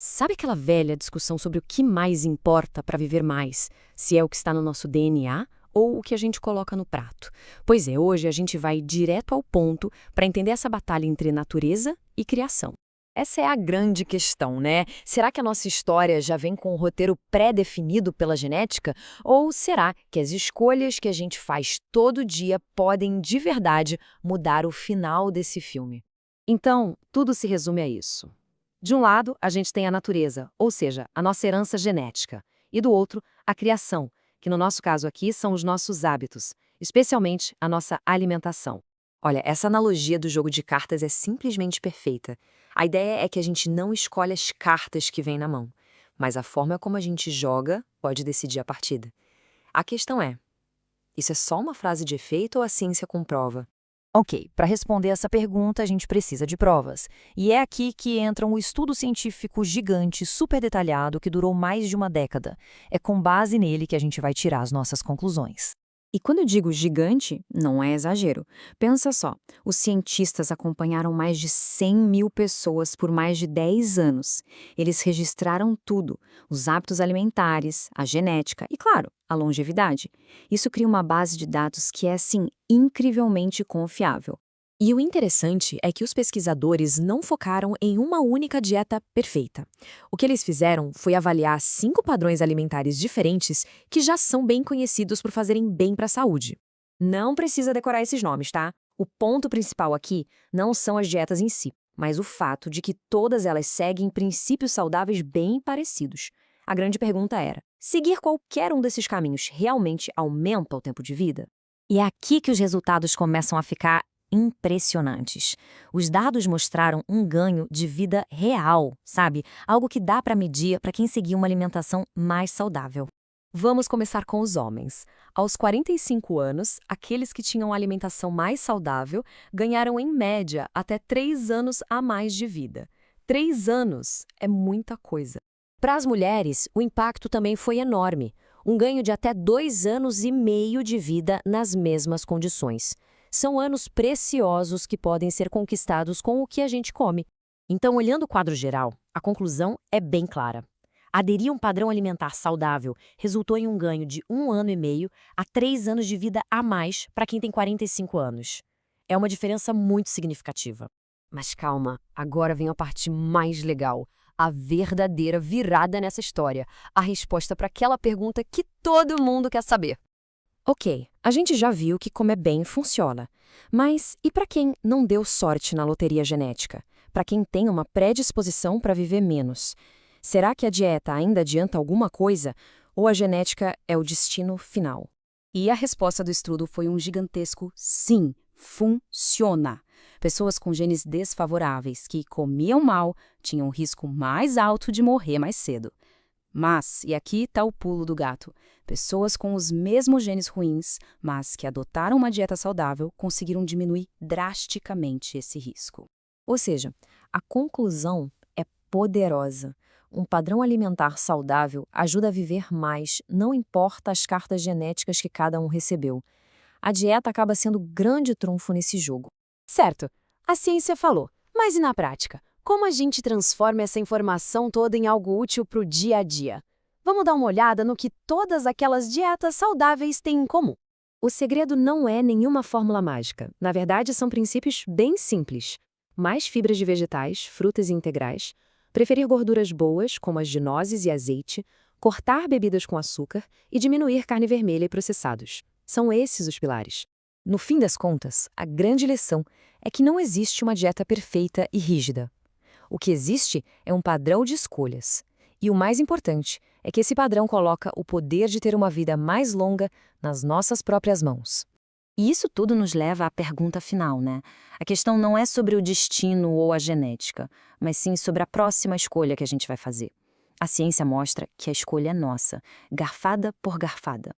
Sabe aquela velha discussão sobre o que mais importa para viver mais? Se é o que está no nosso DNA ou o que a gente coloca no prato? Pois é, hoje a gente vai direto ao ponto para entender essa batalha entre natureza e criação. Essa é a grande questão, né? Será que a nossa história já vem com um roteiro pré-definido pela genética? Ou será que as escolhas que a gente faz todo dia podem, de verdade, mudar o final desse filme? Então, tudo se resume a isso. De um lado, a gente tem a natureza, ou seja, a nossa herança genética, e do outro, a criação, que no nosso caso aqui são os nossos hábitos, especialmente a nossa alimentação. Olha, essa analogia do jogo de cartas é simplesmente perfeita. A ideia é que a gente não escolhe as cartas que vêm na mão, mas a forma como a gente joga pode decidir a partida. A questão é, isso é só uma frase de efeito ou a ciência comprova? Ok, para responder essa pergunta, a gente precisa de provas. E é aqui que entra um estudo científico gigante, super detalhado, que durou mais de uma década. É com base nele que a gente vai tirar as nossas conclusões. E quando eu digo gigante, não é exagero. Pensa só, os cientistas acompanharam mais de 100 mil pessoas por mais de 10 anos. Eles registraram tudo, os hábitos alimentares, a genética e, claro, a longevidade. Isso cria uma base de dados que é, assim, incrivelmente confiável. E o interessante é que os pesquisadores não focaram em uma única dieta perfeita. O que eles fizeram foi avaliar 5 padrões alimentares diferentes que já são bem conhecidos por fazerem bem para a saúde. Não precisa decorar esses nomes, tá? O ponto principal aqui não são as dietas em si, mas o fato de que todas elas seguem princípios saudáveis bem parecidos. A grande pergunta era: seguir qualquer um desses caminhos realmente aumenta o tempo de vida? E é aqui que os resultados começam a ficar impressionantes. Os dados mostraram um ganho de vida real, sabe? Algo que dá para medir para quem seguir uma alimentação mais saudável. Vamos começar com os homens. Aos 45 anos, aqueles que tinham alimentação mais saudável ganharam, em média, até 3 anos a mais de vida. 3 anos é muita coisa. Para as mulheres, o impacto também foi enorme. Um ganho de até 2 anos e meio de vida nas mesmas condições. São anos preciosos que podem ser conquistados com o que a gente come. Então, olhando o quadro geral, a conclusão é bem clara. Aderir a um padrão alimentar saudável resultou em um ganho de 1 ano e meio a 3 anos de vida a mais para quem tem 45 anos. É uma diferença muito significativa. Mas calma, agora vem a parte mais legal, a verdadeira virada nessa história, a resposta para aquela pergunta que todo mundo quer saber. Ok, a gente já viu que comer bem funciona. Mas e para quem não deu sorte na loteria genética? Para quem tem uma predisposição para viver menos? Será que a dieta ainda adianta alguma coisa? Ou a genética é o destino final? E a resposta do estudo foi um gigantesco sim, funciona. Pessoas com genes desfavoráveis que comiam mal tinham um risco mais alto de morrer mais cedo. Mas, e aqui está o pulo do gato, pessoas com os mesmos genes ruins, mas que adotaram uma dieta saudável, conseguiram diminuir drasticamente esse risco. Ou seja, a conclusão é poderosa. Um padrão alimentar saudável ajuda a viver mais, não importa as cartas genéticas que cada um recebeu. A dieta acaba sendo o grande trunfo nesse jogo. Certo, a ciência falou, mas e na prática? Como a gente transforma essa informação toda em algo útil para o dia a dia? Vamos dar uma olhada no que todas aquelas dietas saudáveis têm em comum. O segredo não é nenhuma fórmula mágica. Na verdade, são princípios bem simples. Mais fibras de vegetais, frutas e integrais, preferir gorduras boas, como as de nozes e azeite, cortar bebidas com açúcar e diminuir carne vermelha e processados. São esses os pilares. No fim das contas, a grande lição é que não existe uma dieta perfeita e rígida. O que existe é um padrão de escolhas. E o mais importante é que esse padrão coloca o poder de ter uma vida mais longa nas nossas próprias mãos. E isso tudo nos leva à pergunta final, né? A questão não é sobre o destino ou a genética, mas sim sobre a próxima escolha que a gente vai fazer. A ciência mostra que a escolha é nossa, garfada por garfada.